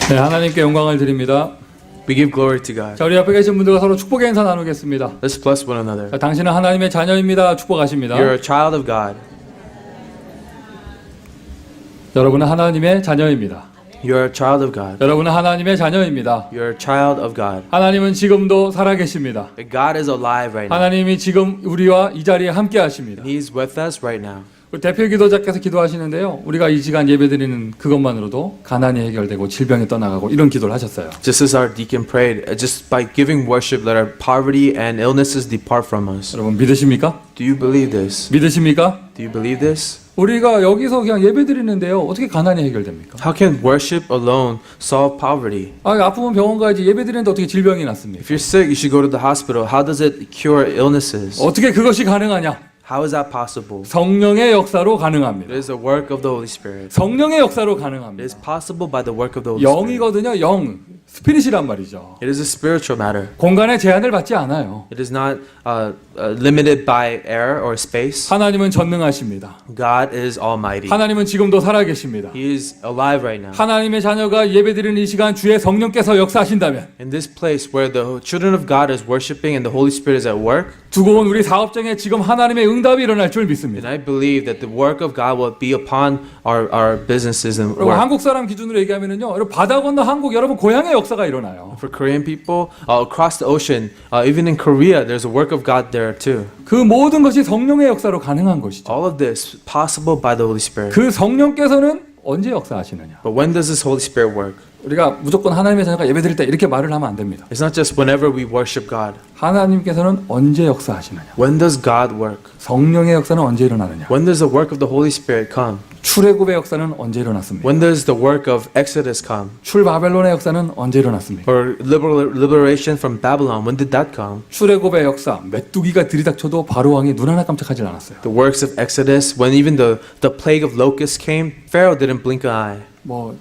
네, 하나님께 영광을 드립니다. We give glory to God. 자, 우리 앞에 계신 분들과 서로 축복의 인사 나누겠습니다. Let's bless one another. 자, 당신은 하나님의 자녀입니다. 축복하십니다. You're a child of God. 여러분은 하나님의 자녀입니다. You're a child of God. 여러분은 하나님의 자녀입니다. You're a child of God. 하나님은 지금도 살아계십니다. God is alive right now. 하나님이 지금 우리와 이 자리에 함께 하십니다. He's with us right now. 우리 대표 기도자께서 기도하시는데요. 우리가 이 시간 예배드리는 그것만으로도 가난이 해결되고 질병이 떠나가고 이런 기도를 하셨어요. Just as our deacon prayed, just by giving worship, let our poverty and illnesses depart from us. 여러분 믿으십니까? Do you believe this? 믿으십니까? Do you believe this? 우리가 여기서 그냥 예배드리는데요. 어떻게 가난이 해결됩니까? How can worship alone solve poverty? 아프면 병원 가야지 예배드리는데 어떻게 질병이 났습니까? If you're sick, you should go to the hospital. How does it cure illnesses? 어떻게 그것이 가능하냐? How is that possible? 성령의 역사로 It 가능합니다. is the work of the Holy Spirit. 성령의 역사로 It 가능합니다. is possible by the work of the Holy Spirit. 영이거든요. 영. 스피릿이란 말이죠. It is a spiritual matter. 공간의 제한을 받지 않아요. It is not limited by air or space. 하나님은 전능하십니다. God is almighty. 하나님은 지금도 살아계십니다. He is alive right now. 하나님의 자녀가 예배드리는 이 시간 주의 성령께서 역사하신다면 In this place where the children of God is worshiping and the Holy Spirit is at work, 두고 온 우리 사업장에 지금 하나님의 응답이 일어날 줄 and 믿습니다. I believe that the work of God will be upon our businesses and 여러분 work. 한국 사람 기준으로 얘기하면은요. 여러분 바다 건너 한국 여러분 고향의 역사가 일어나요. For Korean people across the ocean, even in Korea, there's a work of God there too. 그 모든 것이 성령의 역사로 가능한 것이죠. All of this possible by the Holy Spirit. 그 성령께서는 언제 역사하시느냐? But when does this Holy Spirit work? 우리가 무조건 하나님의 자녀가 예배드릴 때 이렇게 말을 하면 안 됩니다. It's not just whenever we worship God. 하나님께서는 언제 역사하시느냐? When does God work? 성령의 역사는 언제 일어나느냐? When does the work of the Holy Spirit come? 출애굽의 역사는 언제 일어났습니까? When does the work of Exodus come? 출바벨론의 역사는 언제 일어났습니까? Or liberation from Babylon, when did that come? 출애굽의 역사, 메뚜기가 들이닥쳐도 바로 왕이 눈 하나 깜짝하지 않았어요. The works of Exodus, when even the plague of locusts came, Pharaoh didn't blink an eye. 뭐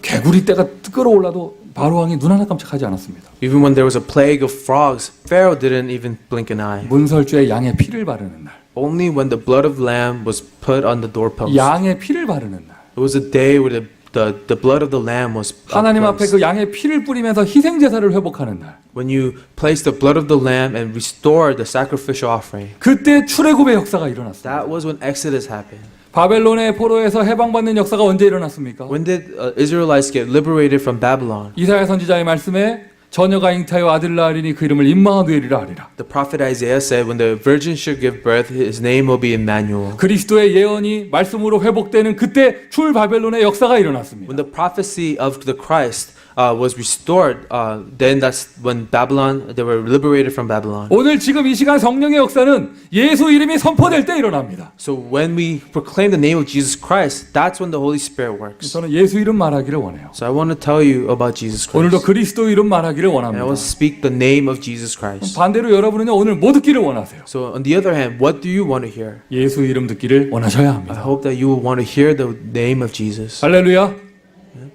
개구리 떼가 끌어올라도 바로 왕이 눈 하나 깜짝하지 않았습니다. Even when there was a plague of frogs, Pharaoh didn't even blink an eye. 문설주에 양의 피를 바르는 날, Only when the blood of lamb was put on the doorpost. 양의 피를 바르는 날, It was a day where the blood of the lamb was 하나님 앞에 placed. 그 양의 피를 뿌리면서 희생 제사를 회복하는 날, When you place the blood of the lamb and restore the sacrificial offering. 그때 출애굽의 역사가 일어났어요. That was when Exodus happened. 바벨론의 포로에서 해방받는 역사가 언제 일어났습니까? When did Israelites get liberated from Babylon? 이사야 선지자의 말씀에 처녀가 잉타여 아들을 낳으리니 그 이름을 임마누엘이라 하리라. The prophet Isaiah said, when the virgin should give birth, his name will be Emmanuel. 그리스도의 예언이 말씀으로 회복되는 그때 출바벨론의 역사가 일어났습니다. When the prophecy of the Christ was restored, then that's when Babylon, they were liberated from Babylon. 오늘 지금 이 시간 성령의 역사는 예수 이름이 선포될 때 일어납니다. So when we proclaim the name of Jesus Christ, that's when the Holy Spirit works. 저는 예수 이름 말하기를 원해요. So I want to tell you about Jesus 오늘도 Christ. 그리스도 이름 말하기를 And I 원합니다. want to speak the name of Jesus Christ. 반대로 여러분은요 오늘 뭐 듣기를 원하세요? So on the other hand, what do you want to hear? 예수 이름 듣기를 원하셔야 I 합니다. hope that you will want to hear the name of Jesus. 할렐루야.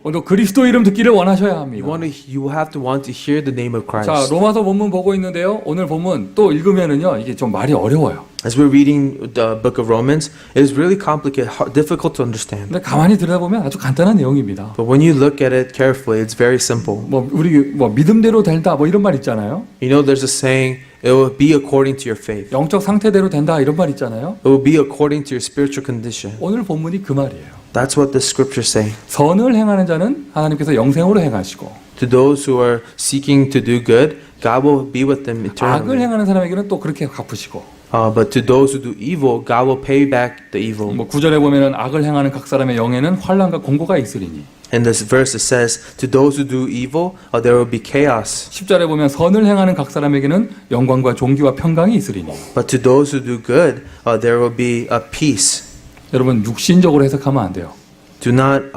오늘 그리스도 이름 듣기를 원하셔야 합니다. You have to want to hear the name of 자, Christ. 로마서 본문 보고 있는데요. 오늘 본문 또 읽으면은요. 이게 좀 말이 어려워요. As we're reading the book of Romans, it is really complicated, difficult to understand. 근데 가만히 들여다보면 아주 간단한 내용입니다. But when you look at it carefully, it's very simple. 우리 믿음대로 된다 이런 말 있잖아요. You know, there's a saying, it will be according to your faith. 영적 상태대로 된다 이런 말 있잖아요. It will be according to your spiritual condition. 오늘 본문이 그 말이에요. That's what the scriptures say. 선을 행하는 자는 하나님께서 영생으로 행하시고 To those who are seeking to do good, God will be with them 악을 eternally. 행하는 사람에게는 또 그렇게 갚으시고 But to those who do evil, God will pay back the evil. 9절에 보면은 악을 행하는 각 사람의 영에는 환난과 공고가 있으리니 In this verse it says, to those who do evil, there will be chaos. 10절에 보면 선을 행하는 각 사람에게는 영광과 존귀와 평강이 있으리니 But to those who do good, there will be a peace. 여러분 육신적으로 해석하면 안 돼요. Do not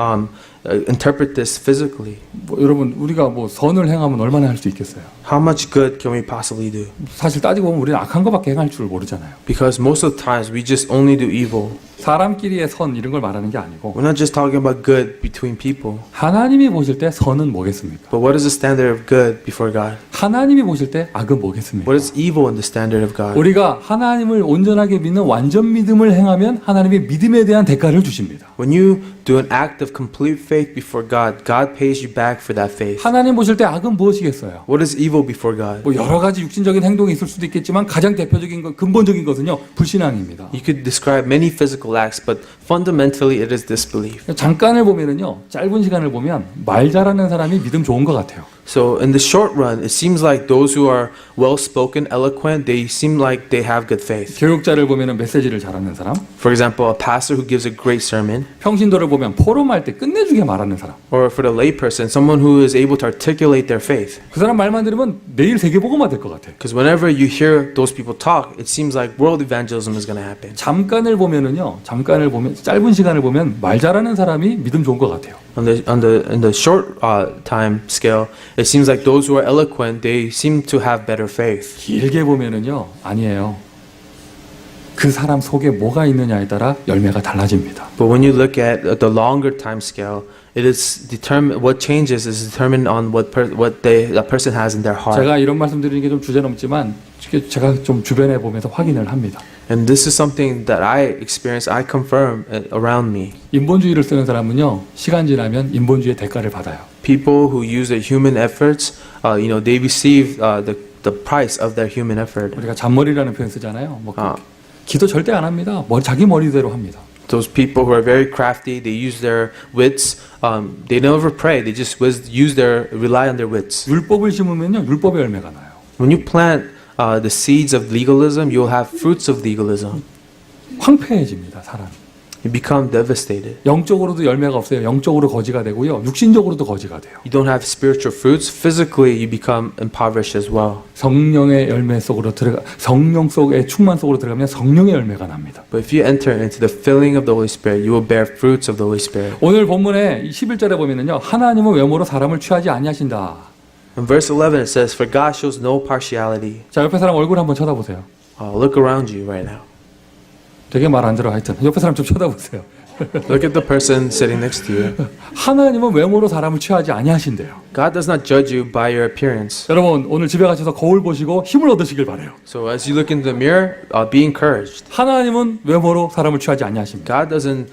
interpret this physically. 여러분 우리가 선을 행하면 얼마나 할 수 있겠어요? How much good can we possibly do? 사실 따지고 보면 우리는 악한 것밖에 행할 줄 모르잖아요. Because most of the times we just only do evil. 사람끼리의 선 이런 걸 말하는 게 아니고 We're not just talking about good between people. 하나님이 보실 때 선은 뭐겠습니까? But what is the standard of good before God? 하나님이 보실 때 악은 뭐겠습니까? What is evil in the standard of God? 우리가 하나님을 온전하게 믿는 완전 믿음을 행하면 하나님이 믿음에 대한 대가를 주십니다. When you do an act of complete faith before God, God pays you back for that faith. 하나님 보실 때 악은 무엇이겠어요? What is evil before God? 뭐 여러 가지 육신적인 행동이 있을 수도 있겠지만 가장 대표적인 것, 근본적인 것은요, 불신앙입니다. You could describe many physical acts, but fundamentally it is disbelief. 잠깐을 보면은요, 짧은 시간을 보면 말 잘하는 사람이 믿음 좋은 것 같아요. So in the short run, it seems like those who are well-spoken, eloquent, they seem like they have good faith. 교육자를 보면은 메시지를 잘하는 사람, For example, a pastor who gives a great sermon, 평신도를 보면 포럼할 때 끝내주게 말하는 사람. or for the layperson, someone who is able to articulate their faith. 그 사람 말만 들으면 내일 세계복음화 될 것 같아. Because whenever you hear those people talk, it seems like world evangelism is going to happen. 잠깐을 보면은요, 잠깐을 보면 짧은 시간을 보면 말 잘하는 사람이 믿음 좋은 것 같아요. In the short time scale, it seems like those who are eloquent, they seem to have better faith. 길게 보면은요, 아니에요. 그 사람 속에 뭐가 있느냐에 따라 열매가 달라집니다. But when you look at the longer time scale, it is determined. What changes is determined on what the person has in their heart. 제가 이런 말씀드리는 게 좀 주제넘지만 제가 좀 주변에 보면서 확인을 합니다. And this is something that I experience, I confirm around me. 인본주의를 쓰는 사람은요, 시간 지나면 인본주의의 대가를 받아요. People who use their human efforts, they receive the price of their human effort. 우리가 잔머리라는 표현 쓰잖아요. 뭐 아. 기도 절대 안 합니다. 자기 머리대로 합니다. Those people who are very crafty, they use their wits. They never pray. They just rely on their wits. 율법을 심으면요, 율법의 열매가 나요. When you plant the seeds of legalism, you'll have fruits of legalism. 황폐해집니다, 사람이. You become devastated. 영적으로도 열매가 없어요. 영적으로 거지가 되고요, 육신적으로도 거지가 돼요. You don't have spiritual fruits. Physically, you become impoverished as well. 성령의 열매 속으로 성령 속의 충만 속으로 들어가면 성령의 열매가 납니다. But if you enter into the filling of the Holy Spirit, you will bear fruits of the Holy Spirit. 오늘 본문에 11절에 보면은요, 하나님은 외모로 사람을 취하지 아니하신다. In verse 11, it says, "For God shows no partiality." 자, 옆에 사람 얼굴 한번 쳐다보세요. Look around you right now. 되게 말 안 들어 하여튼 옆에 사람 좀 쳐다보세요. Look at the person sitting next to you. 하나님은 외모로 사람을 취하지 아니하신대요. God does not judge you by your appearance. 여러분 오늘 집에 가셔서 거울 보시고 힘을 얻으시길 바래요. So as you look in the mirror, be encouraged. 하나님은 외모로 사람을 취하지 아니하십니다. God doesn't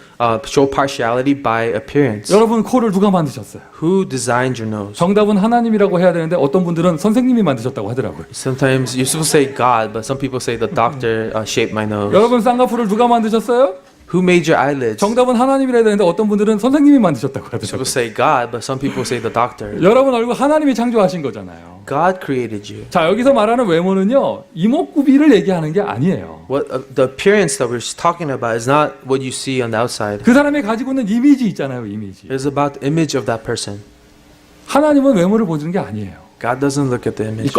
show partiality by appearance. 여러분 코를 누가 만드셨어요? Who designed your nose? 정답은 하나님이라고 해야 되는데 어떤 분들은 선생님이 만드셨다고 하더라고요. Sometimes you're supposed to say God, but some people say the doctor shaped my nose. 여러분 쌍꺼풀을 누가 만드셨어요? Who made your eyelids? 정답은 하나님이라 해야 되는데 어떤 분들은 선생님이 만드셨다고 You're 하더라고요. supposed to say God, but some people say the doctor. 여러분 얼굴 하나님이 창조하신 거잖아요. God created you. 자, 여기서 말하는 외모는요, 이목구비를 얘기하는 게 아니에요. What the appearance that we're talking about is not what you see on the outside. 그 사람이 가지고 있는 이미지 있잖아요, 이미지. It's about the image of that person. 하나님은 외모를 보시는 게 아니에요. God doesn't look at the 이 image,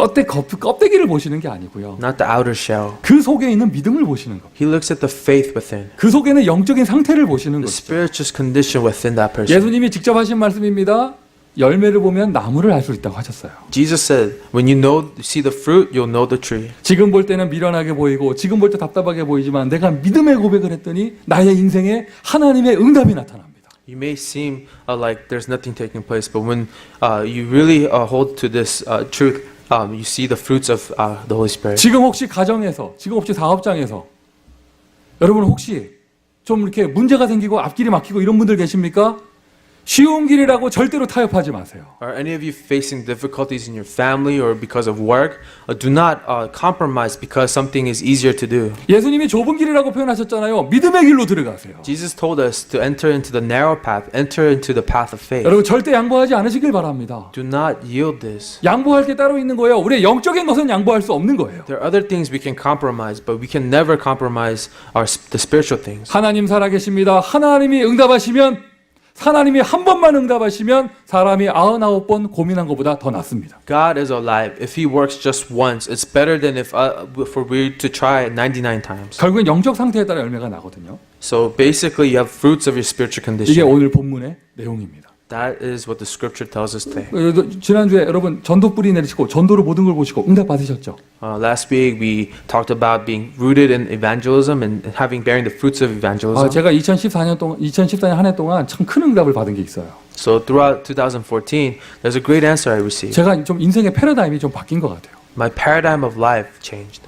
껍데기를 보시는 게 아니고요. not the outer shell. 그 속에 있는 믿음을 보시는 거. He looks at the faith within, 그 속에는 영적인 상태를 보시는 the 거죠. spiritual condition within that person. 예수님이 직접 하신 말씀입니다. 열매를 보면 나무를 알 수 있다고 하셨어요. Jesus said, "When you see the fruit, you'll know the tree." 지금 볼 때는 미련하게 보이고 지금 볼 때 답답하게 보이지만 내가 믿음의 고백을 했더니 나의 인생에 하나님의 응답이 나타납니다. You may seem like there's nothing taking place, but when you really hold to this truth, you see the fruits of the Holy Spirit. 지금 혹시 가정에서, 지금 혹시 사업장에서 여러분 혹시 좀 이렇게 문제가 생기고 앞길이 막히고 이런 분들 계십니까? 쉬운 길이라고 절대로 타협하지 마세요. Are any of you facing difficulties in your family or because of work? Do not compromise because something is easier to do. 예수님이 좁은 길이라고 표현하셨잖아요. 믿음의 길로 들어가세요. Jesus told us to enter into the narrow path, enter into the path of faith. 여러분 절대 양보하지 않으시길 바랍니다. Do not yield this. 양보할 게 따로 있는 거예요. 우리의 영적인 것은 양보할 수 없는 거예요. There are other things we can compromise, but we can never compromise the spiritual things. 하나님 살아계십니다. 하나님이 응답하시면 하나님이 한 번만 응답하시면 사람이 99번 고민한 것보다 더 낫습니다. God is alive. If He works just once, it's better than for we to try 99 times. 결국엔 영적 상태에 따라 열매가 나거든요. So basically, you have fruits of your spiritual 이게 condition. 오늘 본문의 내용입니다. That is what the Scripture tells us today. 지난주에 여러분 전도 뿌리 내리시고 전도로 모든 걸 보시고 응답 받으셨죠? Last week we talked about being rooted in evangelism and bearing the fruits of evangelism. 제가 2014년 한 해 동안 참 큰 응답을 받은 게 있어요. So throughout 2014, there's a great answer I received. 제가 좀 인생의 패러다임이 좀 바뀐 것 같아요. My paradigm of life changed.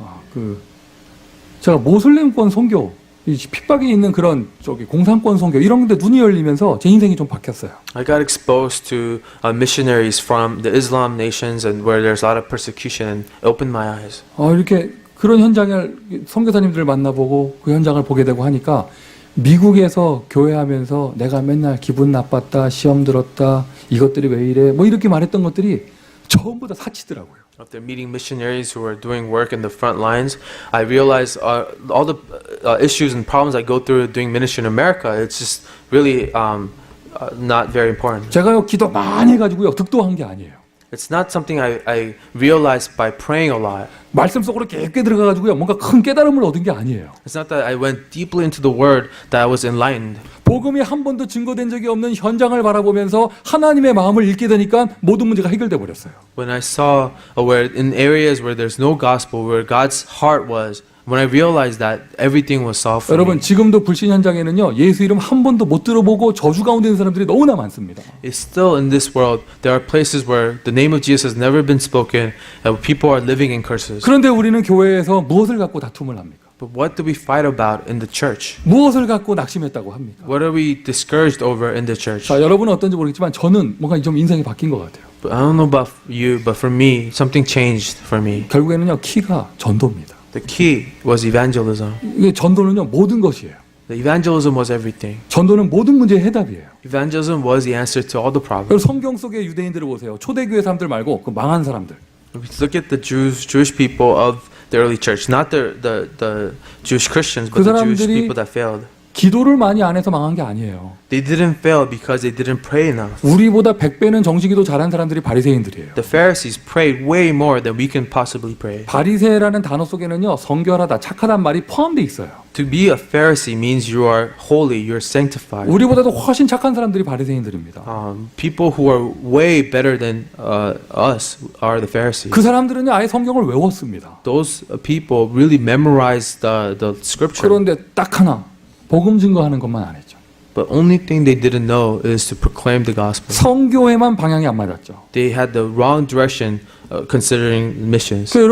제가 모슬렘권 선교 이 핍박이 있는 그런 저기 공산권 선교 이런 데 눈이 열리면서 제 인생이 좀 바뀌었어요. I got exposed to missionaries from the Islam nations and where there's a lot of persecution and it opened my eyes. 이렇게 그런 현장을 선교사님들을 만나보고 그 현장을 보게 되고 하니까 미국에서 교회하면서 내가 맨날 기분 나빴다, 시험 들었다, 이것들이 왜 이래, 뭐 이렇게 말했던 것들이 전부 다 사치더라고요. After meeting missionaries who are doing work in the front lines, I realized all the issues and problems I go through doing ministry in America, it's just really not very important. 제가요 기도 많이 해가지고요 득도한 게 아니에요. It's not something I realized by praying a lot. 말씀 속으로 깊게 들어가가지고요 뭔가 큰 깨달음을 얻은 게 아니에요. It's not that I went deeply into the Word that I was enlightened. 복음이 한 번도 증거된 적이 없는 현장을 바라보면서 하나님의 마음을 읽게 되니까 모든 문제가 해결돼 버렸어요. When I saw where in areas where there's no gospel, where God's heart was, when I realized that everything was solved for 여러분 me. 지금도 불신 현장에는요 예수 이름 한 번도 못 들어보고 저주 가운데 있는 사람들이 너무나 많습니다. It's still in this world. There are places where the name of Jesus has never been spoken, and people are living in curses. 그런데 우리는 교회에서 무엇을 갖고 다툼을 합니까? But what do we fight about in the church? 무엇을 갖고 낙심했다고 합니까? What are we discouraged over in the church? 자, 여러분은 어떤지 모르겠지만 저는 뭔가 좀 인생이 바뀐 것 같아요. But I don't know about you, but for me, something changed for me. 결국에는요 키가 전도입니다. The key was evangelism. 이게 전도는요 모든 것이에요. The evangelism was everything. 전도는 모든 문제의 해답이에요. Evangelism was the answer to all the problems. 여러분 성경 속의 유대인들을 보세요. 초대교회 사람들 말고 그 망한 사람들. Look at the Jewish people of the early church, not the Jewish Christians, but 그 the Jewish 사람들이 people that failed. 기도를 많이 안 해서 망한 게 아니에요. They didn't fail because they didn't pray enough. 우리보다 100배는 정식기도 잘한 사람들이 바리새인들이에요. The Pharisees prayed way more than we can possibly pray. 바리새라는 단어 속에는요 성결하다, 착하단 말이 포함되어 있어요. To be a Pharisee means you are holy, you're sanctified. 우리보다도 훨씬 착한 사람들이 바리새인들입니다. People who are way better than us are the Pharisees. 그 사람들은요 아예 성경을 외웠습니다. Those people really memorized the scripture. 그런데 딱 하나 복음 증거하는 것만 안 했죠. But only thing they didn't know is to proclaim the gospel. 성교에만 방향이 안 맞았죠. They had the wrong direction considering missions. 그래서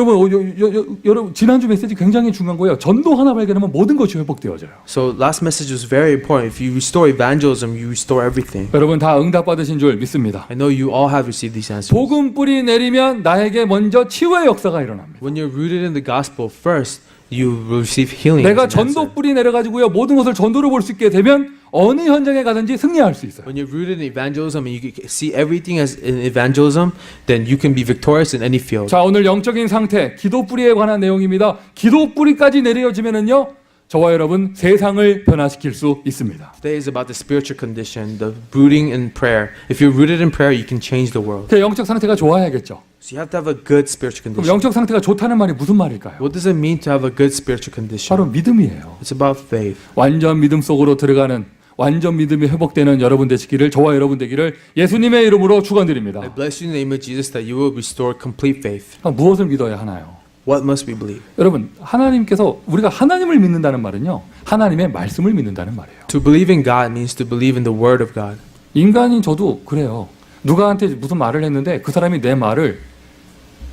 여러분 지난주 메시지 굉장히 중요한 거예요. 전도 하나 발견하면 모든 것이 회복되어져요. So last message was very important. If you restore evangelism, you restore everything. 여러분 다 응답 받으신 줄 믿습니다. I know you all have received these answers. 복음 뿌리 내리면 나에게 먼저 치유의 역사가 일어납니다. When you're rooted in the gospel first, you will receive healing. 내가 as an answer. 전도 뿌리 내려가지고요 모든 것을 전도로 볼 수 있게 되면 어느 현장에 가든지 승리할 수 있어요. When you're rooted in evangelism and you can see everything as in evangelism, then you can be victorious in any field. 자 오늘 영적인 상태 기도 뿌리에 관한 내용입니다. 기도 뿌리까지 내려지면은요 저와 여러분 세상을 변화시킬 수 있습니다. Today is about the spiritual condition, the rooting in prayer. If you're rooted in prayer, you can change the world. 그 영적 상태가 좋아야겠죠. So you have to have a good spiritual 그럼 condition. 영적 상태가 좋다는 말이 무슨 말일까요? What does it mean to have a good spiritual condition? 바로 믿음이에요. It's about faith. 완전 믿음 속으로 들어가는 완전 믿음이 회복되는 여러분 되시기를 저와 여러분 되기를 예수님의 이름으로 축원드립니다. I bless you in the name of Jesus that you will restore complete faith. 무엇을 믿어야 하나요? What must we believe? 여러분 하나님께서 우리가 하나님을 믿는다는 말은요 하나님의 말씀을 믿는다는 말이에요. To believe in God means to believe in the Word of God. 인간인 저도 그래요. 누가한테 무슨 말을 했는데 그 사람이 내 말을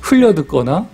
흘려듣거나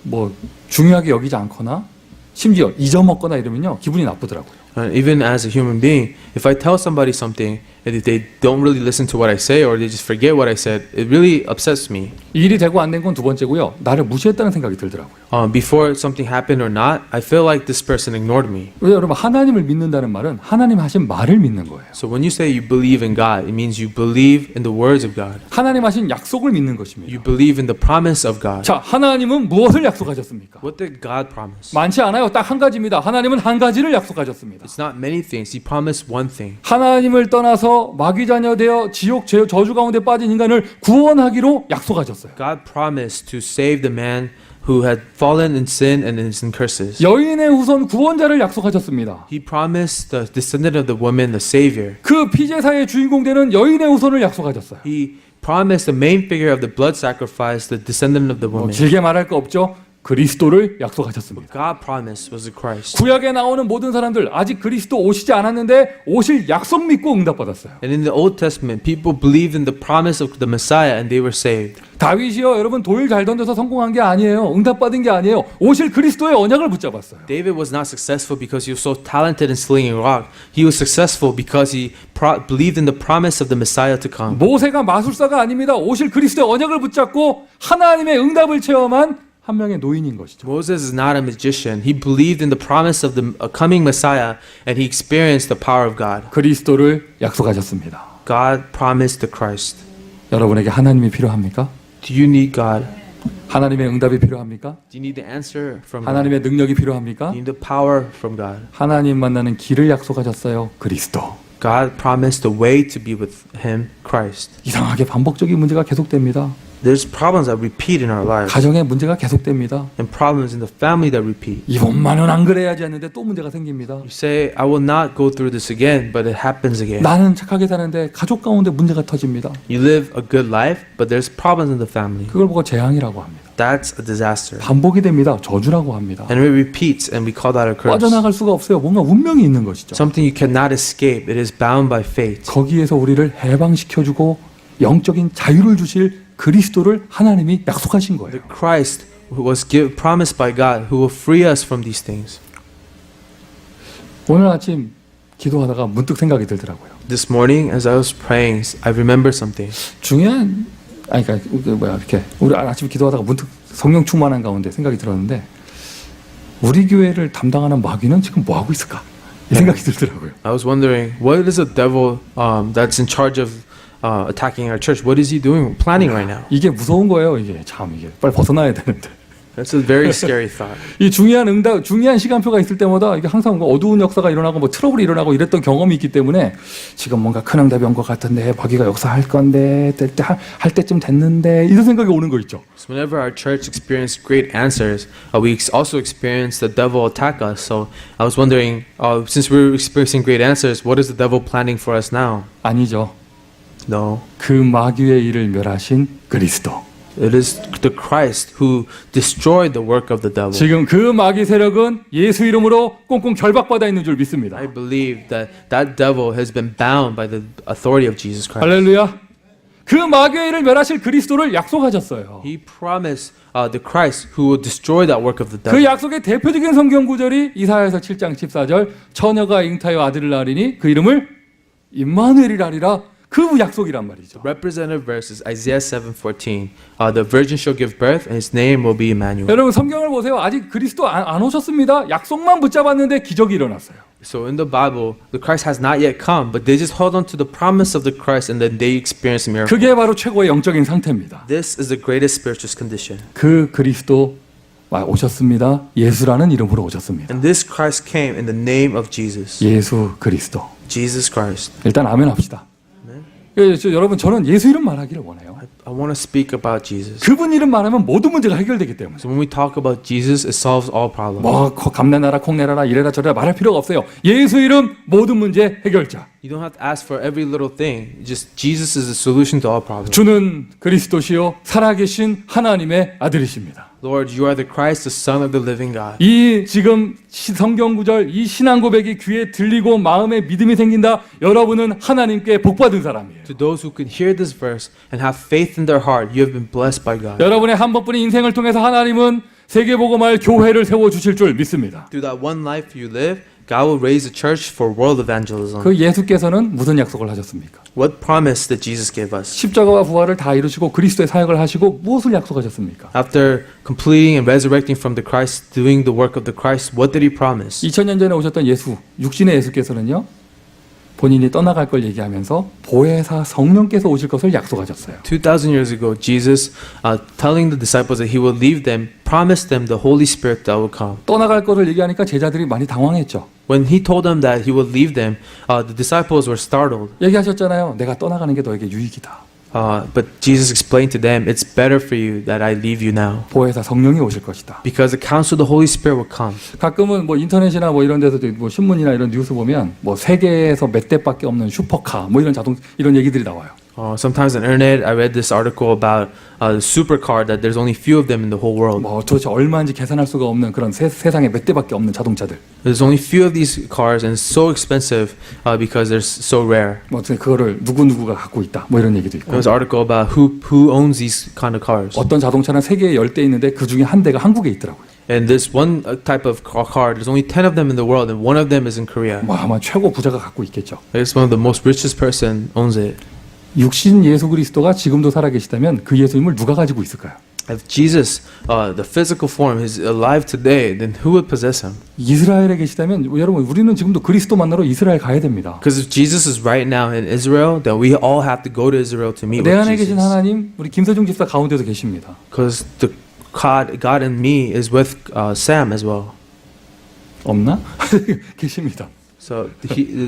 뭐 중요하게 여기지 않거나 심지어 잊어먹거나 이러면요 기분이 나쁘더라고요. Even as a human being, if I tell somebody something and if they don't really listen to what I say or they just forget what I said, it really upsets me. 일이 되고 안 된 건 두 번째고요. 나를 무시했다는 생각이 들더라고요. Before something happened or not, I feel like this person ignored me. 왜 여러분 하나님을 믿는다는 말은 하나님 하신 말을 믿는 거예요. So when you say you believe in God, it means you believe in the words of God. 하나님 하신 약속을 믿는 것입니다. You believe in the promise of God. 자, 하나님은 무엇을 약속하셨습니까? What did God promise? 많지 않아요. 딱 한 가지입니다. 하나님은 한 가지를 약속하셨습니다. It's not many things. He promised one thing. 하나님을 떠나서 마귀 자녀 되어 지옥 저주 가운데 빠진 인간을 구원하기로 약속하셨어요. God promised to save the man who had fallen in sin and is in curses. 여인의 후손 구원자를 약속하셨습니다. He promised the descendant of the woman, the Savior. 그 피제사의 주인공 되는 여인의 후손을 약속하셨어요. He promised the main figure of the blood sacrifice, the descendant of the woman. 길게 말할 거 없죠. 그리스도를 약속하셨습니다. God promised was the Christ. 구약에 나오는 모든 사람들 아직 그리스도 오시지 않았는데 오실 약속 믿고 응답받았어요. And in the Old Testament, people believed in the promise of the Messiah and they were saved. 다윗이요, 여러분 돌 잘 던져서 성공한 게 아니에요. 응답받은 게 아니에요. 오실 그리스도의 언약을 붙잡았어요. David was not successful because he was so talented in slinging rock. He was successful because he believed in the promise of the Messiah to come. 모세가 마술사가 아닙니다. 오실 그리스도의 언약을 붙잡고 하나님의 응답을 체험한 한 명의 노인인 것이죠. Moses is not a magician. He believed in the promise of the coming Messiah and he experienced the power of God. 그리스도를 약속하셨습니다. God promised the Christ. 여러분에게 하나님이 필요합니까? Do you need God? 하나님의 응답이 필요합니까? Do you need the answer from God? 하나님의 능력이 Do 필요합니까? you need the power from God? 하나님 만나는 길을 약속하셨어요. 그리스도. God promised the way to be with Him, Christ. 이상하게 반복적인 문제가 계속됩니다. There's problems that repeat in our lives 가정에 문제가 계속됩니다. and problems in the family that repeat. 이번만은 안 그래야지 했는데 또 문제가 생깁니다. You say, I will not go through this again, but it happens again. 나는 착하게 사는데 가족 가운데 문제가 터집니다. You live a good life, but there's problems in the family. 그걸 보고 재앙이라고 합니다. That's a disaster. 반복이 됩니다. 저주라고 합니다. And it repeats, and we call that a curse. 빠져나갈 수가 없어요. 뭔가 운명이 있는 것이죠. Something you cannot escape. It is bound by fate. 거기에서 우리를 해방시켜주고 영적인 자유를 주실 그리스도를 하나님이 약속하신 거예요. The Christ who was promised by God, who will free us from these things. 오늘 아침 기도하다가 문득 생각이 들더라고요. This morning, as I was praying, I remembered something. 중요한 그러니까 이렇게 우리 아침 기도하다가 문득 성령 충만한 가운데 생각이 들었는데 우리 교회를 담당하는 마귀는 지금 뭐 하고 있을까? 이 생각이 들더라고요. I was wondering, what is the devil that's in charge of attacking our church? What is he doing, planning right now? 이게 무서운 거예요. 이게 참 이게 빨리 벗어나야 되는데. That's a very scary thought. 이 중요한 시간표가 있을 때마다 이게 항상 어두운 역사가 일어나고 뭐 트러블이 일어나고 이랬던 경험이 있기 때문에 지금 뭔가 큰 응답이 온 것 같은데 마귀가 역사할 건데 할 때쯤 됐는데 이런 생각이 오는 거 있죠. So whenever our church experienced great answers, we also experienced the devil attack us. So I was wondering, since we're experiencing great answers, what is the devil planning for us now? 아니죠. No. 그 마귀의 일을 멸하신 그리스도. It is the Christ who destroyed the work of the devil. 지금 그 마귀 세력은 예수 이름으로 꽁꽁 결박받아 있는 줄 믿습니다. I believe that that devil has been bound by the authority of Jesus Christ. 할렐루야. 그 마귀의 일을 멸하실 그리스도를 약속하셨어요. He promised the Christ who will destroy that work of the 그 devil. 약속의 대표적인 성경 구절이 이사야서 7장 14절 처녀가 잉타여 아들을 낳으리니 그 이름을 임마누엘이라리라. 그 약속이란 말이죠. Representative verse is Isaiah 7:14. The virgin shall give birth, and his name will be Emmanuel. 여러분 성경을 보세요. 아직 그리스도 안 오셨습니다. 약속만 붙잡았는데 기적이 일어났어요. So in the Bible, the Christ has not yet come, but they just hold on to the promise of the Christ, and then they experience a miracle. 그게 바로 최고의 영적인 상태입니다. This is the greatest spiritual condition. 그 그리스도 오셨습니다. 예수라는 이름으로 오셨습니다. And this Christ came in the name of Jesus. 예수 그리스도. Jesus Christ. 일단 아멘 합시다. 여러분 저는 예수 이름 말하기를 원해요. I want to speak about Jesus. 그분 이름 말하면 모든 문제가 해결되기 때문에. So when we talk about Jesus, it solves all problems. 뭐 감내나라 콩내라라 이래라 저래라 말할 필요가 없어요. 예수 이름 모든 문제 해결자. You don't have to ask for every little thing. Just Jesus is the solution to all problems. 주는 그리스도시요 살아계신 하나님의 아들이십니다. Lord, you are the Christ, the Son of the living God. 이 지금 성경 구절 이 신앙 고백이 귀에 들리고 마음에 믿음이 생긴다. 여러분은 하나님께 복 받은 사람이에요. To those who can hear this verse and have faith in their heart, you have been blessed by God. 여러분의 한 번뿐인 인생을 통해서 하나님은 세계복음화의 교회를 세워 주실 줄 믿습니다. Through that one life you live, God will raise a church for world evangelism. 그 예수께서는 무슨 약속을 하셨습니까? What promise did Jesus give us? 십자가와 부활을 다 이루시고 그리스도의 사역을 하시고 무엇을 약속하셨습니까? After completing and resurrecting from the Christ, doing the work of the Christ, what did he promise? 2000년 전에 오셨던 예수, 육신의 예수께서는요. 본인이 떠나갈 걸 얘기하면서 보혜사 성령께서 오실 것을 약속하셨어요. 2,000 years ago, Jesus, telling the disciples that he will leave them, promised them the Holy Spirit that will come. 떠나갈 거를 얘기하니까 제자들이 많이 당황했죠. When he told them that he would leave them, the disciples were startled. 얘기하셨잖아요. 내가 떠나가는 게 너에게 유익이다. But Jesus explained to them, it's better for you that I leave you now. 보혜사 성령이 오실 것이다. Because the counsel of the Holy Spirit will come. 가끔은 뭐 인터넷이나 뭐 이런 데서도 뭐 신문이나 이런 뉴스 보면 뭐 세계에서 몇 대밖에 없는 슈퍼카 뭐 이런 이런 얘기들이 나와요. Sometimes on the internet, I read this article about the supercar that there's only few of them in the whole world. 뭐 도대체 얼마인지 계산할 수가 없는 그런 세상에 몇 대밖에 없는 자동차들. There's only few of these cars, and it's so expensive because they're so rare. 뭐 어떻게 그거를 누구누구가 갖고 있다. 뭐 이런 얘기도 있고. There was an article about who owns these kind of cars. 어떤 자동차는 세계에 10대 있는데 그 중에 한 대가 한국에 있더라고요. And this one type of car, there's only 10 of them in the world, and one of them is in Korea. 뭐 아마 최고 부자가 갖고 있겠죠. It's one of the most richest person owns it. 육신 예수 그리스도가 지금도 살아계시다면 그 예수님을 누가 가지고 있을까요? If Jesus, the physical form, is alive today, then who would possess him? 이스라엘에 계시다면 여러분 우리는 지금도 그리스도 만나러 이스라엘 가야 됩니다. Because if Jesus is right now in Israel, then we all have to go to Israel to meet 내 with 안에 계신 Jesus. 하나님 우리 김서중 집사 가운데도 계십니다. Because the God in me is with Sam as well. 없나? 계십니다. So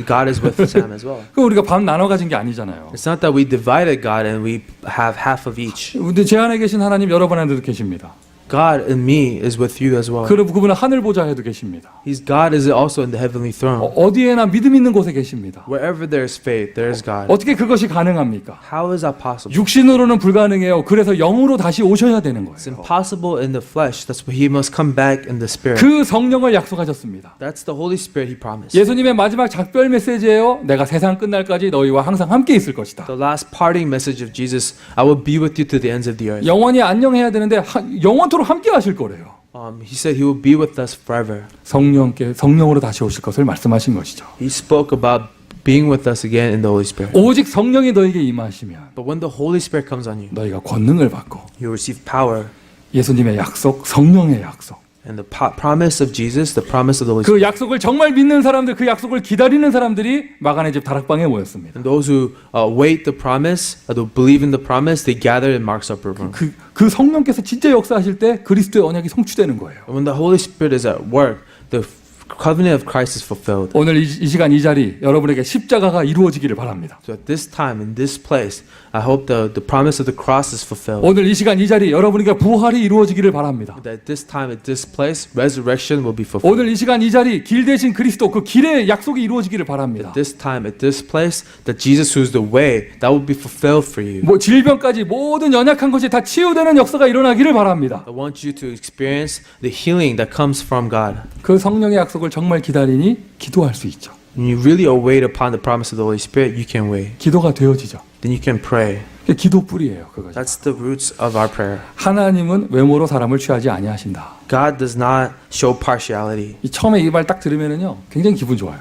God is with Sam as well. 그 우리가 반 나눠 가진 게 아니잖아요. It's not that we divided God and we have half of each. 근데 제 안에 계신 하나님 여러분 안에도 계십니다. God in me is with you as well. 그리고 그분은 하늘 보좌에도 계십니다. God is also in the heavenly throne. 어디에나 믿음 있는 곳에 계십니다. Wherever there's faith, there's God. 어떻게 그것이 가능합니까? How is that possible? 육신으로는 불가능해요. 그래서 영으로 다시 오셔야 되는 It's 거예요. impossible in the flesh. That's why He must come back in the spirit. 그 성령을 약속하셨습니다. That's the Holy Spirit He promised. 예수님의 마지막 작별 메시지예요. 내가 세상 끝날까지 너희와 항상 함께 있을 것이다. The last parting message of Jesus, I will be with you to the ends of the earth. 영원히 안녕해야 되는데 영원토록 함께 하실 거래요. He said He will be with us forever. 성령으로 다시 오실 것을 말씀하신 것이죠. He spoke about being with us again in the Holy Spirit. 오직 성령이 너에게 임하시면 But when the Holy Spirit comes on you, 너희가 권능을 받고 you receive power. 예수님의 약속, 성령의 약속. And the promise of Jesus, the promise of the Holy 그 Spirit. 약속을 정말 믿는 사람들, 그 약속을 기다리는 사람들이 마가네 집 다락방에 모였습니다. And those who wait the promise, who believe in the promise, they gather in Mark's upper room. 그 성령께서 진짜 역사하실 때 그리스도의 언약이 성취되는 거예요. And when the Holy Spirit is at work, the covenant of Christ is fulfilled. 오늘 이 시간 이 자리 여러분에게 십자가가 이루어지기를 바랍니다. So at this time, in this place, I hope the promise of the cross is fulfilled. 오늘 이 시간 이 자리 여러분에게 부활이 이루어지기를 바랍니다. That at this time, at this place, resurrection will be fulfilled. 오늘 이 시간 이 자리 길 대신 그리스도 그 길의 약속이 이루어지기를 바랍니다. This time, at this place, that Jesus who is the way, that will be fulfilled for you. 뭐 질병까지 모든 연약한 것이 다 치유되는 역사가 일어나기를 바랍니다. I want you to experience the healing that comes from God. 그 성령의 약속을 정말 기다리니 기도할 수 있죠. When you really await upon the promise of the Holy Spirit, you can wait. 기도가 되어지죠. Then you can pray. 그게 기도 뿌리예요. 그거. That's the roots of our prayer. 하나님은 외모로 사람을 취하지 아니하신다. God does not show partiality. 이 처음에 이 말 딱 들으면은요, 굉장히 기분 좋아요.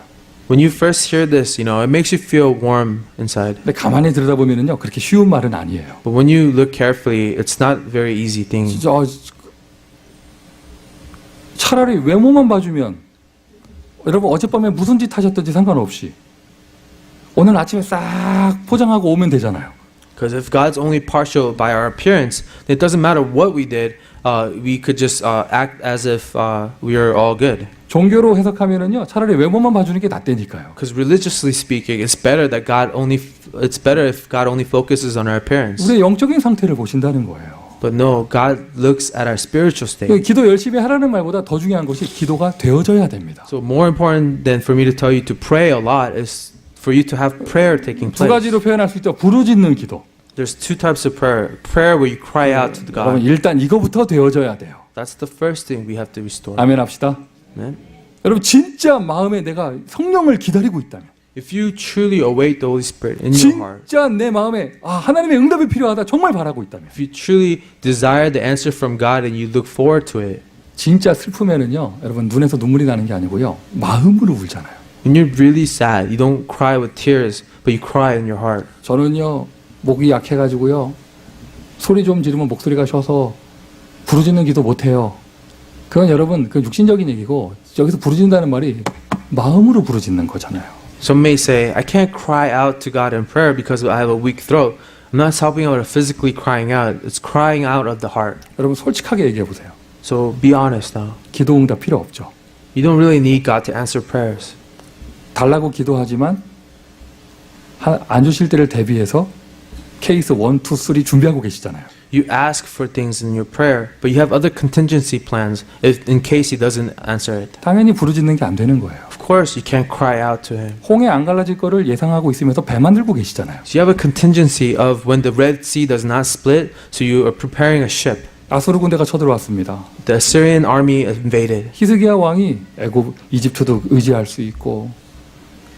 When you first hear this, it makes you feel warm inside. 근데 가만히 들여다보면은요, 그렇게 쉬운 말은 아니에요. But when you look carefully, it's not a very easy thing. 진짜 차라리 외모만 봐주면 여러분 어젯밤에 무슨 짓 하셨든지 상관없이 오늘 아침에 싹 포장하고 오면 되잖아요. Because if God's only partial by our appearance, then it doesn't matter what we did. We could just act as if we are all good. 종교로 해석하면은요, 차라리 외모만 봐주는 게 낫다니까요. Because religiously speaking, it's better if God only focuses on our appearance. 우리의 영적인 상태를 보신다는 거예요. But no, God looks at our spiritual state. 기도 열심히 하라는 말보다 더 중요한 것이 기도가 되어져야 됩니다. So more important than for me to tell you to pray a lot is for you to have prayer taking 두 place. 가지로 표현할 수 있죠. 부르짖는 기도. There's two types of prayer. Prayer where you cry out to 여러분 God. 일단 이거부터 되어져야 돼요. That's the first thing we have to restore. 아멘 합시다. Amen? 여러분 진짜 마음에 내가 성령을 기다리고 있다면 If you truly await the Holy Spirit in your heart, 진짜 내 마음에 하나님의 응답이 필요하다 정말 바라고 있다면 if you truly desire the answer from God and you look forward to it, 진짜 슬프면은요 여러분 눈에서 눈물이 나는 게 아니고요 마음으로 울잖아요. when you're really sad, you don't cry with tears, but you cry in your heart. 저는요 목이 약해가지고요 소리 좀 지르면 목소리가 쉬어서 부르짖는 기도 못해요. 그건 여러분 그 육신적인 얘기고 여기서 부르짖는다는 말이 마음으로 부르짖는 거잖아요. Some may say, I can't cry out to God in prayer because I have a weak throat. I'm not talking about physically crying out. It's crying out of the heart. 여러분 솔직하게 얘기해 보세요. So be honest now. 기도 응답 필요 없죠. You don't really need God to answer prayers. 달라고 기도하지만 안 주실 때를 대비해서 케이스 1, 2, 3 준비하고 계시잖아요. You ask for things in your prayer, but you have other contingency plans if in case he doesn't answer it. 당연히 부르짖는 게 안 되는 거예요. Of course, you can't cry out to him. 홍해 안 갈라질 거를 예상하고 있으면서 배 만들고 계시잖아요. So you have a contingency of when the Red Sea does not split, so you are preparing a ship. 아수르 군대가 쳐들어왔습니다. The Assyrian army invaded. 히스기야 왕이 이집트도 의지할 수 있고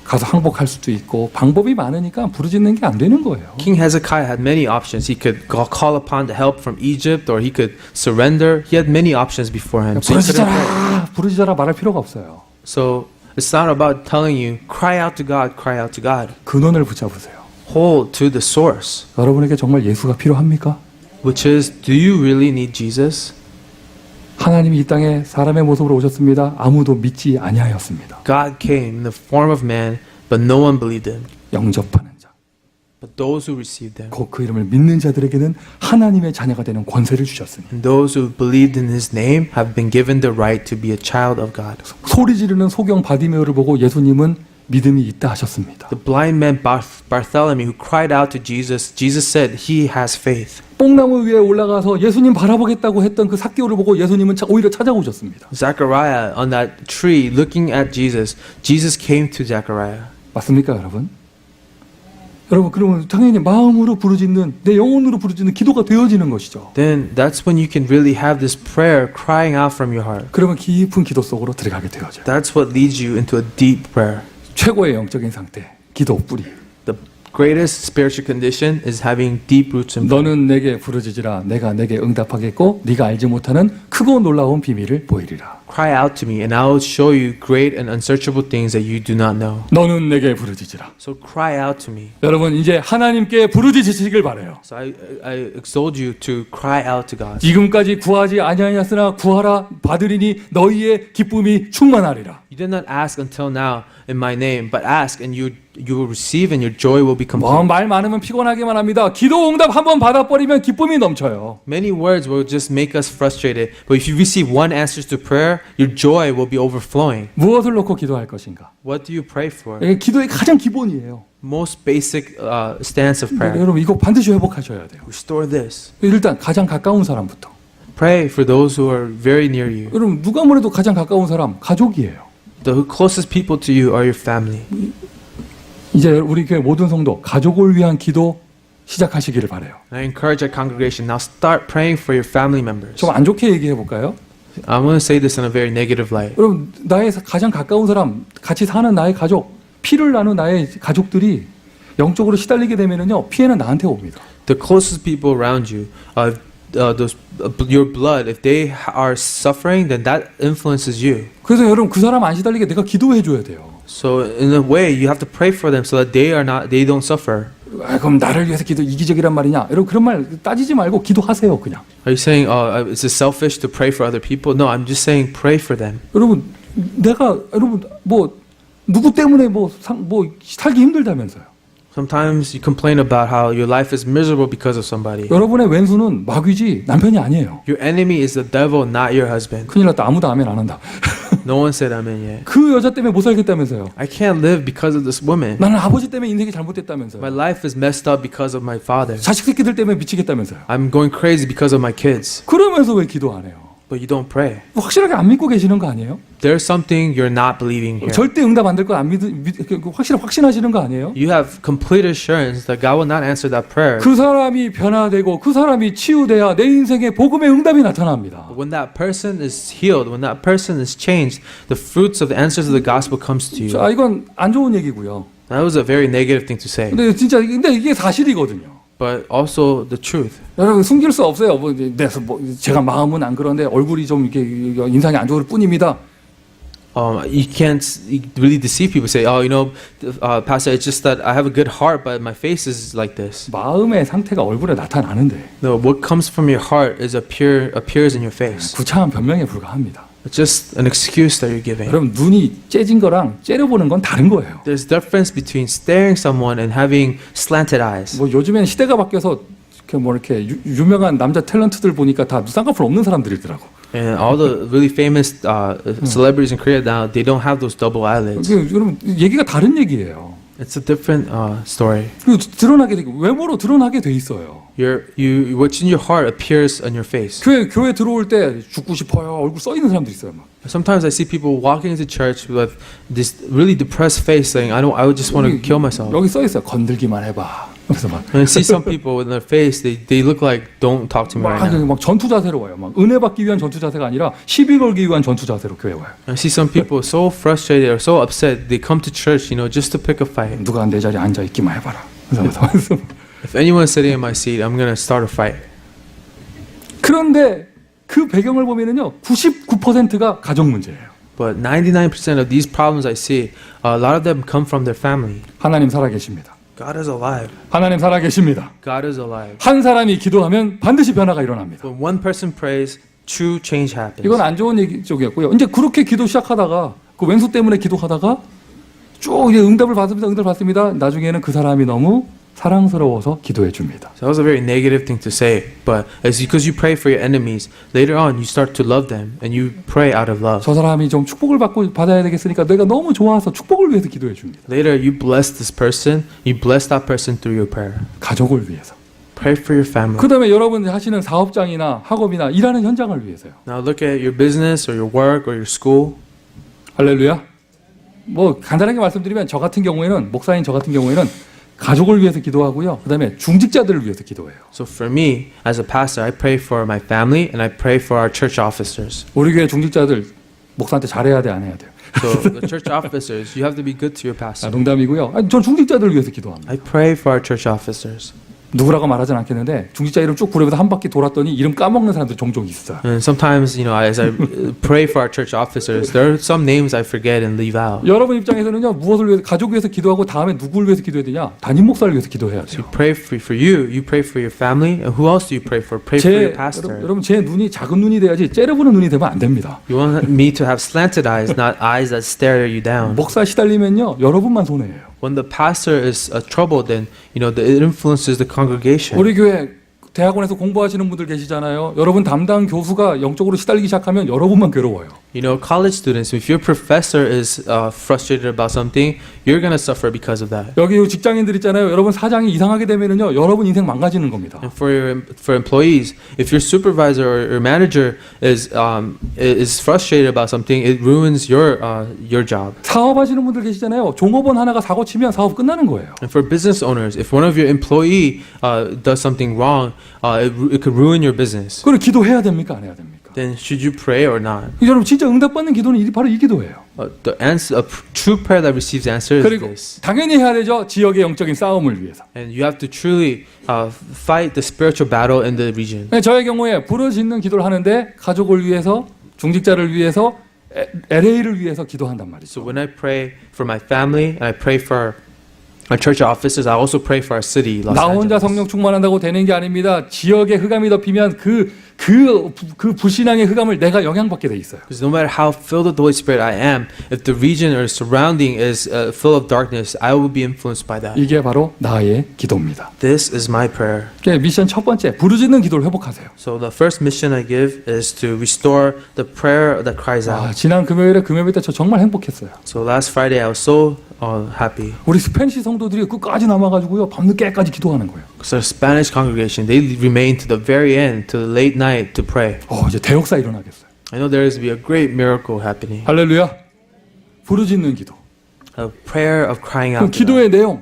가서 항복할 수도 있고 방법이 많으니까 부르짖는 게 안 되는 거예요. King Hezekiah had many options. He could call upon the help from Egypt, or he could surrender. He had many options before him. So, he couldn't pray. 부르짖어라 말할 필요가 없어요. So it's not about telling you, cry out to God, cry out to God. 근원을 붙잡으세요. Hold to the source, 여러분에게 정말 예수가 필요합니까? which is, do you really need Jesus? 하나님이 이 땅에 사람의 모습으로 오셨습니다. 아무도 믿지 아니하였습니다. God came in the form of man, but no one believed him. 영접하는 자. But those who received him, 곧 그 이름을 믿는 자들에게는 하나님의 자녀가 되는 권세를 주셨으니. and those who believed in his name have been given the right to be a child of God. 소리 지르는 소경 바디메오를 보고 예수님은 믿음이 있다 하셨습니다. The blind man Bartholomew who cried out to Jesus, Jesus said he has faith. 뽕나무 위에 올라가서 예수님 바라보겠다고 했던 그 삭개오를 보고 예수님은 오히려 찾아오셨습니다. Zechariah on that tree looking at Jesus, Jesus came to Zechariah. 맞습니까, 여러분? 여러분, 그러면 당연히 마음으로 부르짖는, 내 영혼으로 부르짖는 기도가 되어지는 것이죠. Then that's when you can really have this prayer crying out from your heart. 그러면 깊은 기도 속으로 들어가게 되어져요. That's what leads you into a deep prayer. 최고의 영적인 상태, 기도 뿌리. The greatest spiritual condition is having deep roots in prayer. 너는 내게 부르짖으라, 내가 내게 응답하겠고 네가 알지 못하는 크고 놀라운 비밀을 보이리라. Cry out to me, and I will show you great and unsearchable things that you do not know. 너는 내게 부르짖으라. So cry out to me. 여러분, 이제 하나님께 부르짖으시길 바라요. So I exhort you to cry out to God. 지금까지 구하지 아니하였으나 구하라 받으리니 너희의 기쁨이 충만하리라. You did not ask until now in my name, but ask and you will receive, and your joy will be complete. 말 많으면 피곤하게만 합니다. 기도 응답 한번 받아버리면 기쁨이 넘쳐요. Many words will just make us frustrated, but if you receive one answer to prayer, your joy will be overflowing. 무엇을 놓고 기도할 것인가? What do you pray for? 이게 기도의 가장 기본이에요. Most basic stance of prayer. 여러분, 이거 반드시 회복하셔야 돼요. Restore this. 일단 가장 가까운 사람부터. Pray for those who are very near you. 여러분, 누가 뭐래도 가장 가까운 사람 가족이에요. The closest people to you are your family. 이제 우리 교회 모든 성도 가족을 위한 기도 시작하시기를 바라요. I encourage our congregation, now start praying for your family members. 좀 안 좋게 얘기해 볼까요? I'm going to say this in a very negative light. 여러분, 나의 가장 가까운 사람, 같이 사는 나의 가족, 피를 나눈 나의 가족들이 영적으로 시달리게 되면은요, 피해는 나한테 옵니다. The closest people around you, your blood, if they are suffering, then that influences you. 그래서 여러분, 그 사람 안 시달리게 내가 기도해 줘야 돼요. So in a way, you have to pray for them so that they don't suffer. 그럼 나를 위해서 기도 이기적이란 말이냐? 여러분, 그런 말 따지지 말고 기도하세요, 그냥. Are you saying, is it selfish to pray for other people? No, I'm just saying pray for them. 여러분, 여러분 누구 때문에 살기 힘들다면서요. Sometimes you complain about how your life is miserable because of somebody. 여러분의 왼수는 마귀지 남편이 아니에요. Your enemy is the devil, not your husband. 큰일 났다. 아무도 아멘 안 한다. No one said amen yet. 그 여자 때문에 못 살겠다면서요. I can't live because of this woman. 나는 아버지 때문에 인생이 잘못됐다면서요. My life is messed up because of my father. 자식 새끼들 때문에 미치겠다면서요. I'm going crazy because of my kids. 그러면서 왜 기도 안 해요? But you don't pray. 확실하게 안 믿고 계시는 거 아니에요? There's something you're not believing here. 절대 응답 안 될 거 안 확신하시는 거 아니에요? You have complete assurance that God will not answer that prayer. 그 사람이 변화되고 그 사람이 치유돼야 내 인생에 복음의 응답이 나타납니다. When that person is healed, when that person is changed, the fruits of the answers of the gospel comes to you. 자, 이건 안 좋은 얘기고요. That was a very negative thing to say, 근데 이게 사실이거든요. but also the truth. 여러분, 숨길 수 없어요. 제가 마음은 안 그런데 얼굴이 좀 이렇게 인상이 안 좋을 뿐입니다. You can't really deceive people. Say, oh, Pastor, it's just that I have a good heart, but my face is like this. 마음의 상태가 얼굴에 나타나는데 No, what comes from your heart appears in your face. 구차한 변명에 불과합니다. It's just an excuse that you're giving. 여러분, 눈이 째진 거랑 째려보는 건 다른 거예요. There's difference between staring someone and having slanted eyes. 요즘엔 시대가 바뀌어서 이렇게 유명한 남자 탤런트들 보니까 다 쌍꺼풀 없는 사람들이더라고. And all the really famous celebrities in Korea now, they don't have those double eyelids. 여러분, 얘기가 다른 얘기예요. It's a different story. 그리고 드러나게 되고 외모로 드러나게 돼 있어요. What's in your heart appears on your face. 교회 들어올 때 죽고 싶어요. 얼굴 써 있는 사람들 있어요. 막. Sometimes I see people walking into church with this really depressed face, saying, "I would just want to kill myself." 여기 써 있어요. 건들기만 해봐. 그래서 막, And I see some people in their face, they look like, "Don't talk to me right now." 막 전투 자세로 와요. 막 은혜 받기 위한 전투 자세가 아니라 시비 걸기 위한 전투 자세로 교회 와요. I see some people so frustrated or so upset, they come to church, just to pick a fight. 누가 내 자리에 앉아 있기만 해봐라. 그래서 If anyone's sitting in my seat, I'm gonna start a fight. 그런데 그 배경을 보면은요, 99%가 가정 문제예요. But 99% of these problems I see, a lot of them come from their family. 하나님 살아계십니다. God is alive. 하나님 살아계십니다. God is alive. 한 사람이 기도하면 반드시 변화가 일어납니다. When one person prays, true change happens. 이건 안 좋은 얘기 쪽이었고요. 이제 그렇게 기도 시작하다가 그 왼수 때문에 기도하다가 쭉 이제 응답을 받습니다. 나중에는 그 사람이 너무 사랑스러워서 기도해 줍니다. So that was a very negative thing to say, but it's because you pray for your enemies. Later on, you start to love them, and you pray out of love. 저 사람이 좀 축복을 받아야 되겠으니까 내가 너무 좋아서 축복을 위해서 기도해 줍니다. Later, you bless this person. You bless that person through your prayer. 가족을 위해서. Pray for your family. 그 다음에 여러분 하시는 사업장이나 학업이나 일하는 현장을 위해서요. Now look at your business or your work or your school. 할렐루야. 뭐 간단하게 말씀드리면 저 같은 경우에는 목사인 저 같은 경우에는 가족을 위해서 기도하고요. 그 다음에 중직자들을 위해서 기도해요. So for me, as a pastor, I pray for my family and I pray for our church officers. 우리 교회 중직자들 목사한테 잘해야 돼, 안 해야 돼요? So the church officers, you have to be good to your pastor. 농담이고요. 전 중직자들을 위해서 기도합니다. I pray for our church officers. 누구라고 말하진 않겠는데 중직자 이름 쭉 부르면서 한 바퀴 돌았더니 이름 까먹는 사람들 종종 있어요. And sometimes, as I pray for our church officers, there are some names I forget and leave out. 여러분 입장에서는요, 무엇을 위해서 가족 위해서 기도하고 다음에 누구를 위해서 기도해야 되냐? 담임 목사를 위해서 기도해야 돼요. You pray for you, you pray for your family, and who else do you pray for? Pray for your pastor. 여러분 제 눈이 작은 눈이 돼야지 째려보는 눈이 되면 안 됩니다. You want me to have slanted eyes, not eyes that stare you down. 목사 시달리면요, 여러분만 손해예요. When the pastor is troubled, then it influences the congregation. 우리 교회 대학원에서 공부하시는 분들 계시잖아요. 여러분 담당 교수가 영적으로 시달리기 시작하면 여러분만 괴로워요. College students, if your professor is frustrated about something, you're gonna suffer because of that. 여기 직장인들 있잖아요. 여러분 사장이 이상하게 되면은요, 여러분 인생 망가지는 겁니다. And for employees, if your supervisor or your manager is frustrated about something, it ruins your job. 사업하시는 분들 계시잖아요. 종업원 하나가 사고 치면 사업 끝나는 거예요. And for business owners, if one of your employee does something wrong, it could ruin your business. 그걸 기도해야 됩니까? 안 해야 됩니까? Then should you pray or not? 여러분 진짜 응답받는 기도는 바로 이 기도예요. The answer, a true prayer that receives answer is 그리고 this. 당연히 해야 되죠. 지역의 영적인 싸움을 위해서. And you have to truly fight the spiritual battle in the region. 저의 경우에 부르짖는 기도를 하는데 가족을 위해서, 중직자를 위해서, LA를 위해서 기도한단 말이죠. So when I pray for my family and I pray for our church offices, I also pray for our city, Los 나 혼자 Angeles. 성령 충만한다고 되는 게 아닙니다. 지역에 흑암이 덮이면 그 불신앙의 흑암을 내가 영향받게 돼 있어요. Because no matter how filled with the Holy Spirit I am, if the region or surrounding is full of darkness, I will be influenced by that. 이게 바로 나의 기도입니다. This is my prayer. 미션 첫 번째, 부르짖는 기도를 회복하세요. So the first mission I give is to restore the prayer that cries out. 지난 금요일 때 저 정말 행복했어요. So last Friday I was so happy. 우리 스페니시 성도들이 끝까지 남아가지고요, 밤늦게까지 기도하는 거예요. Because our Spanish congregation, they remained to the very end, to the late night to pray. 이제 대역사 일어나겠어요. I know there is to be a great miracle happening. 할렐루야. 부르짖는 기도. A prayer of crying 그럼 out. to God. 기도의 내용,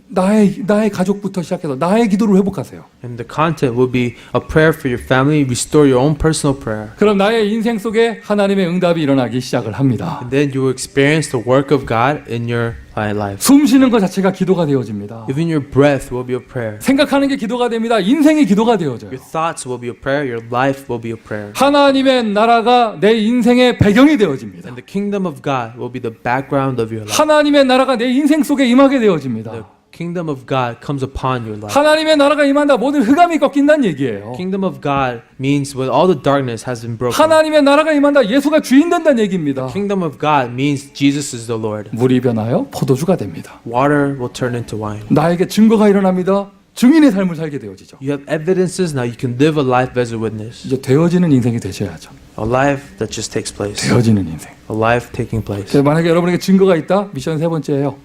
나의 가족부터 시작해서 나의 기도를 회복하세요. And the content will be a prayer for your family, restore your own personal prayer. 그럼 나의 인생 속에 하나님의 응답이 일어나기 시작을 합니다. And then you will experience the work of God in your life. 숨 쉬는 것 자체가 기도가 되어집니다. Even your breath will be a prayer. 생각하는 게 기도가 됩니다. 인생이 기도가 되어져요. Your thoughts will be a prayer. Your life will be a prayer. 하나님의 나라가 내 인생의 배경이 되어집니다. And the kingdom of God will be the background of your life. 하나님의 나라가 내 인생 속에 임하게 The 되어집니다. kingdom of God comes upon your life. 하나님의 나라가 임한다. 모든 흑암이 꺾인다는 얘기예요. Kingdom of God means when all the darkness has been broken. 하나님의 나라가 임한다. 예수가 주인 된다는 얘기입니다. Kingdom of God means Jesus is the Lord. 물이 변하여 포도주가 됩니다. Water will turn into wine. 나에게 증거가 일어납니다. 증인의 삶을 살게 되어지죠. You have evidences, now you can live a life as a witness. 이제 되어지는 인생이 되셔야죠. A life that just takes place. 되어지는 인생. A life taking place. 만약에 여러분에게 증거가 있다. 미션 세 번째예요.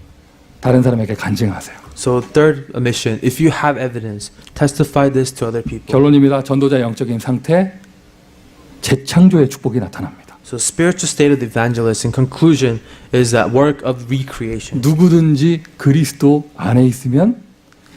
다른 사람에게 간증하세요. So third mission, if you have evidence, testify this to other people. 결론입니다. 전도자 영적인 상태, 재창조의 축복이 나타납니다. So spiritual state of the evangelist in conclusion is that work of recreation. 누구든지 그리스도 안에 있으면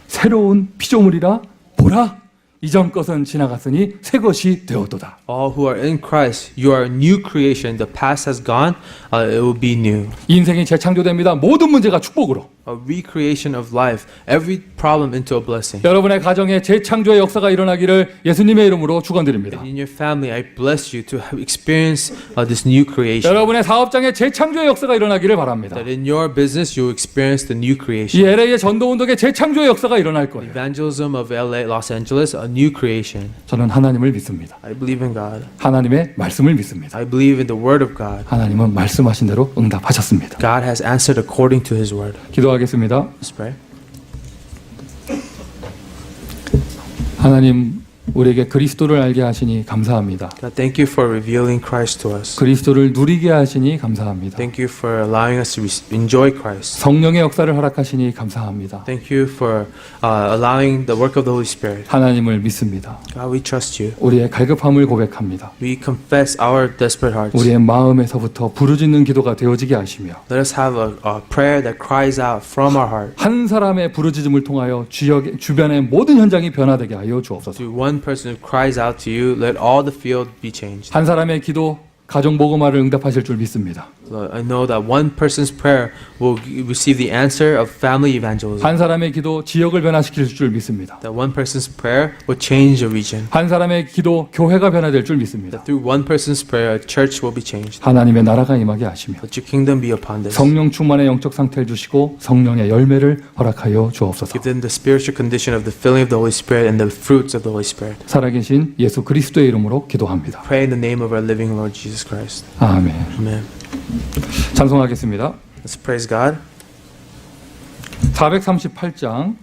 새로운 피조물이라 보라, 이전 것은 지나갔으니 새 것이 되었도다. All who are in Christ, you are a new creation. The past has gone, it will be new. 인생이 재창조됩니다. 모든 문제가 축복으로. A recreation of life, every problem into a blessing. 여러분의 가정에 재창조의 역사가 일어나기를 예수님의 이름으로 축원드립니다. And in your family, I bless you to have experience this new creation. 여러분의 사업장에 재창조의 역사가 일어나기를 바랍니다. That in your business, you will experience the new 이 creation. LA의 전도운동에 재창조의 역사가 일어날 거예요. Evangelism of LA, Los Angeles, a new creation. 저는 하나님을 믿습니다. I believe in God. 하나님의 말씀을 믿습니다. I believe in the Word of God. 하나님은 말씀하신 대로 응답하셨습니다. God has answered according to His Word. 기도하겠습니다. Let's pray. 하나님, 우리에게 그리스도를 알게 하시니 감사합니다. God, thank you for revealing Christ to us. 그리스도를 누리게 하시니 감사합니다. Thank you for allowing us to enjoy Christ. 성령의 역사를 허락하시니 감사합니다. Thank you for allowing the work of the Holy Spirit. 하나님을 믿습니다. God, we trust you. 우리의 갈급함을 고백합니다. We confess our desperate hearts. 우리의 마음에서부터 부르짖는 기도가 되어지게 하시며 Let us have a prayer that cries out from our heart. 한 사람의 부르짖음을 통하여 주변의 모든 현장이 변화되게 하여 주옵소서. To one person who cries out to you, let all the field be changed. 한 사람의 기도 가정 복음화를 응답하실 줄 믿습니다. Lord, I know that one person's prayer will receive the answer of family evangelism. 한 사람의 기도 지역을 변화시킬 줄 믿습니다. That one person's prayer will change a region. 한 사람의 기도 교회가 변화될 줄 믿습니다. That through one person's prayer, a church will be changed. 하나님의 나라가 임하게 하시며 Let your kingdom be upon this. 성령 충만의 영적 상태를 주시고 성령의 열매를 허락하여 주옵소서. Give them the spiritual condition of the filling of the Holy Spirit and the fruits of the Holy Spirit. 살아계신 예수 그리스도의 이름으로 기도합니다. Pray in the name of our living Lord Jesus Christ. 아멘. Amen. 찬송하겠습니다. Let's praise God. 438장